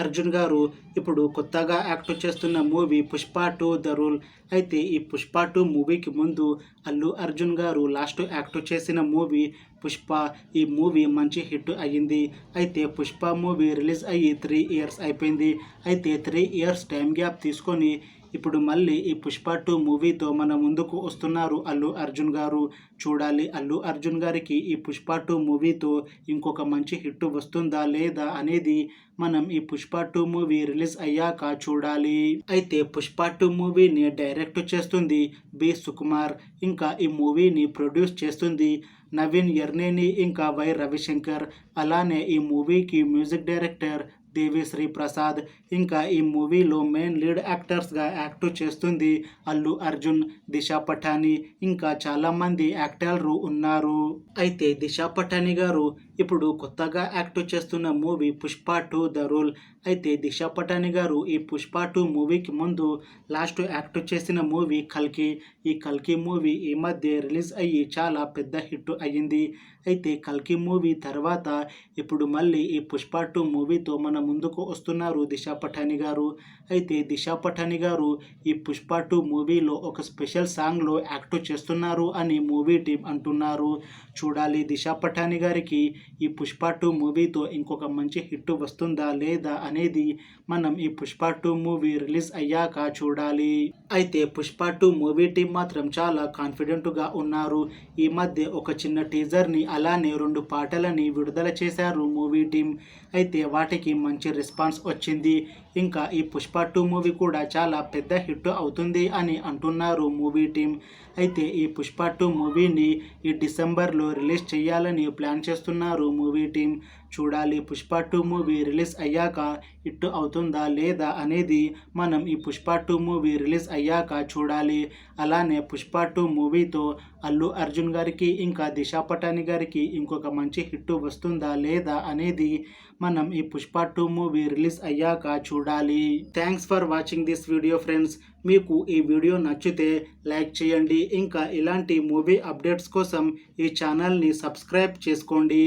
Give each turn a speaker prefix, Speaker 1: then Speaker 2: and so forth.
Speaker 1: అర్జున్ గారు ఇప్పుడు కొత్తగా యాక్ట్ చేస్తున్న మూవీ పుష్ప 2 ద రూల్. అయితే ఈ పుష్ప 2 మూవీకి ముందు అల్లు అర్జున్ గారు లాస్ట్ యాక్ట్ చేసిన మూవీ పుష్ప. ఈ మూవీ మంచి హిట్ అయ్యింది. అయితే పుష్ప మూవీ రిలీజ్ అయ్యి 3 ఇయర్స్ అయిపోయింది. అయితే 3 ఇయర్స్ టైం గ్యాప్ తీసుకొని ఇప్పుడు మళ్ళీ ఈ పుష్ప 2 మూవీతో మన ముందుకు వస్తున్నారు అల్లు అర్జున్ గారు. చూడాలి అల్లు అర్జున్ గారికి ఈ పుష్ప 2 మూవీతో ఇంకొక మంచి హిట్ వస్తుందా లేదా అనేది మనం ఈ పుష్ప 2 మూవీ రిలీజ్ అయ్యాక చూడాలి. అయితే పుష్ప 2 మూవీని డైరెక్ట్ చేస్తుంది బి సుకుమార్. ఇంకా ఈ మూవీని ప్రొడ్యూస్ చేస్తుంది నవీన్ ఎర్నేని ఇంకా వై రవిశంకర్. అలానే ఈ మూవీకి మ్యూజిక్ డైరెక్టర్ దేవిశ్రీ ప్రసాద్. ఇంకా ఈ మూవీలో మెయిన్ లీడ్ యాక్టర్స్గా యాక్ట్ చేస్తుంది అల్లు అర్జున్, దిశా పటాని, ఇంకా చాలామంది యాక్టర్లు ఉన్నారు. అయితే దిశా పటాని గారు ఇప్పుడు కొత్తగా యాక్ట్ చేస్తున్న మూవీ పుష్ప 2 ద రూల్. అయితే దిశా పటాని గారు ఈ పుష్ప 2 మూవీకి ముందు లాస్ట్ యాక్ట్ చేసిన మూవీ కల్కి. ఈ కల్కి మూవీ ఈ మధ్య రిలీజ్ అయ్యి చాలా పెద్ద హిట్ అయ్యింది. అయితే కల్కి మూవీ తర్వాత ఇప్పుడు మళ్ళీ ఈ పుష్ప 2 మూవీతో మన ముందుకు వస్తున్నారు దిశా పటాని గారు. అయితే దిశా పటాని గారు ఈ పుష్ప 2 మూవీలో ఒక స్పెషల్ సాంగ్లో యాక్ట్ చేస్తున్నారు అని మూవీ టీం అంటున్నారు. చూడాలి దిశా పటాని గారికి ఈ పుష్ప 2 మూవీతో ఇంకొక మంచి హిట్ వస్తుందా లేదా అనేది మనం ఈ పుష్ప 2 మూవీ రిలీజ్ అయ్యాక చూడాలి. అయితే పుష్ప 2 మూవీ టీం మాత్రం చాలా కాన్ఫిడెంట్గా ఉన్నారు. ఈ మధ్య ఒక చిన్న టీజర్ని అలానే 2 పాటలని విడుదల చేశారు మూవీ టీం. అయితే వాటికి మంచి రెస్పాన్స్ వచ్చింది. ఇంకా ఈ పుష్ప 2 మూవీ కూడా చాలా పెద్ద హిట్ అవుతుంది అని అంటున్నారు మూవీ టీం. అయితే ఈ పుష్ప 2 మూవీని ఈ డిసెంబర్లో రిలీజ్ చేయాలని ప్లాన్ చేస్తున్నారు మూవీ టీం. చూడాలి పుష్ప 2 మూవీ రిలీజ్ అయ్యాక హిట్ అవుతుందా లేదా అనేది మనం ఈ పుష్ప 2 మూవీ రిలీజ్ అయ్యాక చూడాలి. అలానే పుష్ప 2 మూవీతో అల్లు అర్జున్ గారికి ఇంకా దిశా పటాని గారికి ఇంకొక మంచి హిట్ వస్తుందా లేదా అనేది మనం ఈ పుష్ప 2 మూవీ రిలీజ్ అయ్యాక చూడాలి. Thanks for watching this video friends. మీకు ఈ వీడియో నచ్చితే లైక్ చేయండి. ఇంకా ఇలాంటి మూవీ అప్డేట్స్ కోసం ఈ ఛానల్ని సబ్స్క్రైబ్ చేసుకోండి.